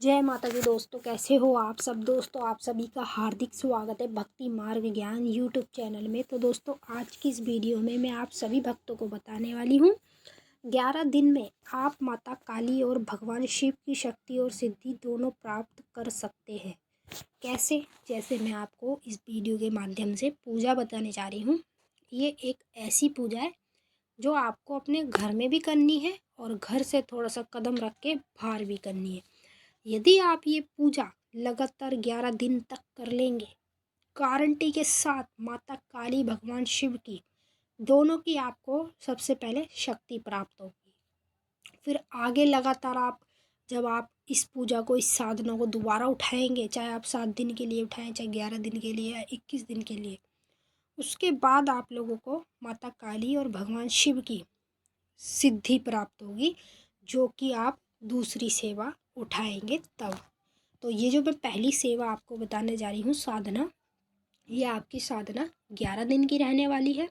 जय माता दी दोस्तों, कैसे हो आप सब। दोस्तों आप सभी का हार्दिक स्वागत है भक्ति मार्ग ज्ञान यूट्यूब चैनल में। तो दोस्तों आज की इस वीडियो में मैं आप सभी भक्तों को बताने वाली हूँ 11 दिन में आप माता काली और भगवान शिव की शक्ति और सिद्धि दोनों प्राप्त कर सकते हैं। कैसे? जैसे मैं आपको इस वीडियो के माध्यम से पूजा बताने जा रही हूँ। ये एक ऐसी पूजा है जो आपको अपने घर में भी करनी है और घर से थोड़ा सा कदम रख के बाहर भी करनी है। यदि आप ये पूजा लगातार 11 दिन तक कर लेंगे, गारंटी के साथ माता काली भगवान शिव की दोनों की आपको सबसे पहले शक्ति प्राप्त होगी। फिर आगे लगातार जब आप इस पूजा को, इस साधना को दोबारा उठाएंगे, चाहे आप 7 दिन के लिए उठाएं, चाहे 11 दिन के लिए या 21 दिन के लिए, उसके बाद आप लोगों को माता काली और भगवान शिव की सिद्धि प्राप्त होगी, जो कि आप दूसरी सेवा उठाएंगे तब। तो ये जो मैं पहली सेवा आपको बताने जा रही हूँ, साधना, ये आपकी साधना 11 दिन की रहने वाली है।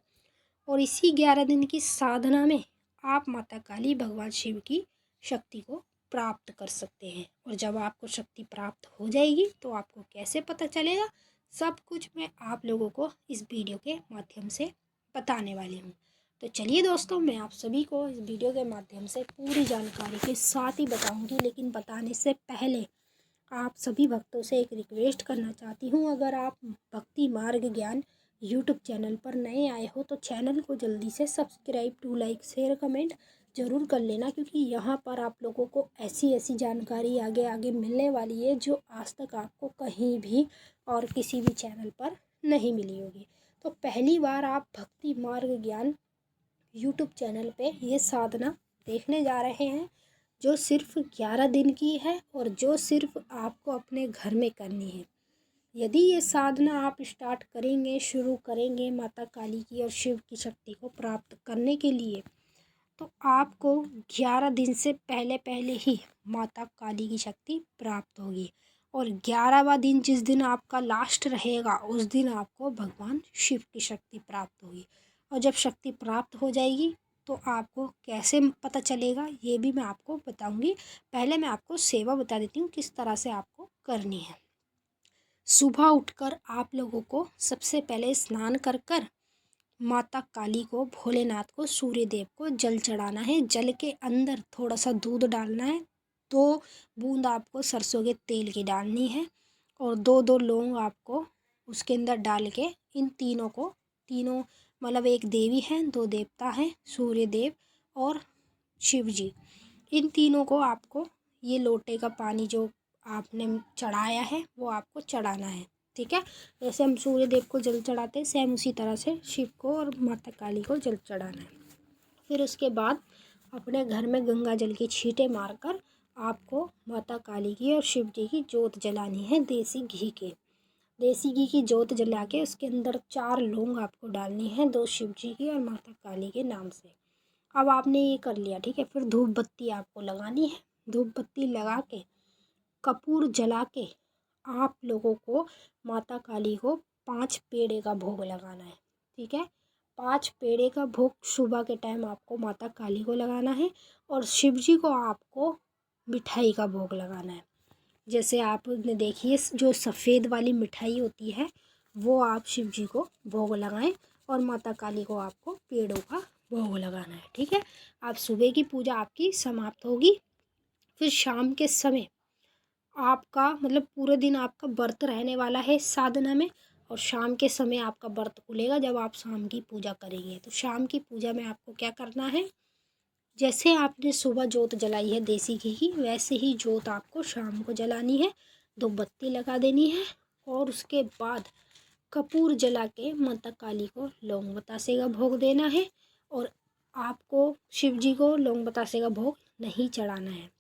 और इसी 11 दिन की साधना में आप माता काली भगवान शिव की शक्ति को प्राप्त कर सकते हैं। और जब आपको शक्ति प्राप्त हो जाएगी तो आपको कैसे पता चलेगा, सब कुछ मैं आप लोगों को इस वीडियो के माध्यम से बताने वाली हूँ। तो चलिए दोस्तों, मैं आप सभी को इस वीडियो के माध्यम से पूरी जानकारी के साथ ही बताऊँगी। लेकिन बताने से पहले आप सभी भक्तों से एक रिक्वेस्ट करना चाहती हूँ, अगर आप भक्ति मार्ग ज्ञान यूट्यूब चैनल पर नए आए हो तो चैनल को जल्दी से subscribe to like share comment ज़रूर कर लेना, क्योंकि यहाँ पर आप लोगों को ऐसी ऐसी जानकारी आगे आगे मिलने वाली है जो आज तक आपको कहीं भी और किसी भी चैनल पर नहीं मिली होगी। तो पहली बार आप भक्ति मार्ग ज्ञान यूट्यूब चैनल पे ये साधना देखने जा रहे हैं, जो सिर्फ 11 दिन की है और जो सिर्फ आपको अपने घर में करनी है। यदि ये साधना आप स्टार्ट करेंगे, शुरू करेंगे माता काली की और शिव की शक्ति को प्राप्त करने के लिए, तो आपको 11 दिन से पहले पहले ही माता काली की शक्ति प्राप्त होगी। और 11वां दिन जिस दिन आपका लास्ट रहेगा, उस दिन आपको भगवान शिव की शक्ति प्राप्त होगी। और जब शक्ति प्राप्त हो जाएगी तो आपको कैसे पता चलेगा, ये भी मैं आपको बताऊंगी। पहले मैं आपको सेवा बता देती हूँ किस तरह से आपको करनी है। सुबह उठकर आप लोगों को सबसे पहले स्नान कर कर माता काली को, भोलेनाथ को, सूर्य देव को जल चढ़ाना है। जल के अंदर थोड़ा सा दूध डालना है, 2 बूंद आपको सरसों के तेल की डालनी है और 2-2 लौंग आपको उसके अंदर डाल के इन तीनों को, तीनों मतलब एक देवी हैं, 2 देवता हैं, सूर्य देव और शिव जी, इन तीनों को आपको ये लोटे का पानी जो आपने चढ़ाया है वो आपको चढ़ाना है। ठीक है, जैसे हम सूर्य देव को जल चढ़ाते हैं, सेम उसी तरह से शिव को और माता काली को जल चढ़ाना है। फिर उसके बाद अपने घर में गंगा जल की छींटे मारकर आपको माता काली की और शिव जी की जोत जलानी है, देसी घी के। देसी घी की जोत जला के उसके अंदर 4 लौंग आपको डालनी है, 2 शिव जी की और माता काली के नाम से। अब आपने ये कर लिया, ठीक है। फिर धूप बत्ती आपको लगानी है। धूप बत्ती लगा के, कपूर जला के आप लोगों को माता काली को 5 पेड़े का भोग लगाना है। ठीक है, 5 पेड़े का भोग सुबह के टाइम आपको माता काली को लगाना है और शिव जी को आपको मिठाई का भोग लगाना है। जैसे आपने देखिए जो सफ़ेद वाली मिठाई होती है वो आप शिव जी को भोग लगाएं और माता काली को आपको पेड़ों का भोग लगाना है। ठीक है, आप सुबह की पूजा आपकी समाप्त होगी। फिर शाम के समय आपका मतलब पूरे दिन आपका व्रत रहने वाला है इस साधना में, और शाम के समय आपका व्रत खुलेगा जब आप शाम की पूजा करेंगे। तो शाम की पूजा में आपको क्या करना है, जैसे आपने सुबह जोत जलाई है देसी घी की, वैसे ही जोत आपको शाम को जलानी है। 2 बत्ती लगा देनी है और उसके बाद कपूर जला के माता काली को लौंग बतासे का भोग देना है। और आपको शिव जी को लौंग बतासे का भोग नहीं चढ़ाना है,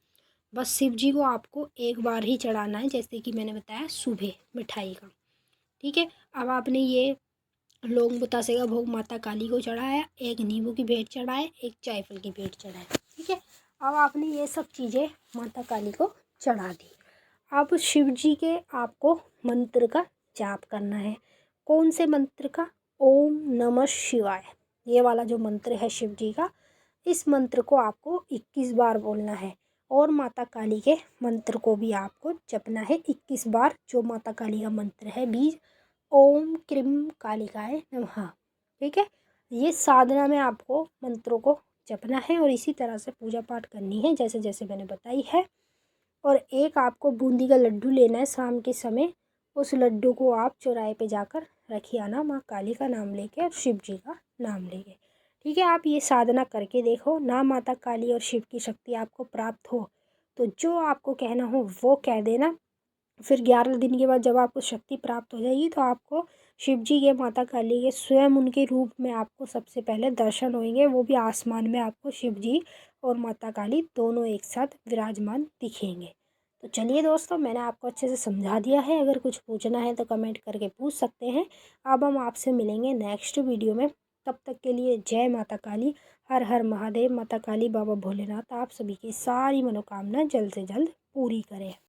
बस शिव जी को आपको एक बार ही चढ़ाना है, जैसे कि मैंने बताया सुबह मिठाई का। ठीक है, अब आपने ये लौंग बतासे का भोग माता काली को चढ़ाया, एक नींबू की भेंट चढ़ाए, एक जायफल की भेंट चढ़ाए। ठीक है, अब आपने ये सब चीज़ें माता काली को चढ़ा दी। अब शिव जी के आपको मंत्र का जाप करना है। कौन से मंत्र का? ओम नमः शिवाय, ये वाला जो मंत्र है शिव जी का, इस मंत्र को आपको 21 बार बोलना है। और माता काली के मंत्र को भी आपको जपना है 21 बार। जो माता काली का मंत्र है बीज ओम क्रीम कालिकाय नमः। ठीक है, ये साधना में आपको मंत्रों को जपना है और इसी तरह से पूजा पाठ करनी है जैसे जैसे मैंने बताई है। और एक आपको बूंदी का लड्डू लेना है शाम के समय। उस लड्डू को आप चौराहे पे जाकर रखिए आना, माँ काली का नाम लेके और शिव जी का नाम लेके। ठीक है, आप ये साधना करके देखो ना, माता काली और शिव की शक्ति आपको प्राप्त हो तो जो आपको कहना हो वो कह देना। फिर 11 दिन के बाद जब आपको शक्ति प्राप्त हो जाएगी तो आपको शिव जी के, माता काली के स्वयं उनके रूप में आपको सबसे पहले दर्शन होंगे। वो भी आसमान में आपको शिव जी और माता काली दोनों एक साथ विराजमान दिखेंगे। तो चलिए दोस्तों, मैंने आपको अच्छे से समझा दिया है। अगर कुछ पूछना है तो कमेंट करके पूछ सकते हैं। अब हम आपसे मिलेंगे नेक्स्ट वीडियो में। तब तक के लिए जय माता काली, हर हर महादेव। माता काली बाबा भोलेनाथ आप सभी की सारी मनोकामना जल्द से जल्द पूरी करें।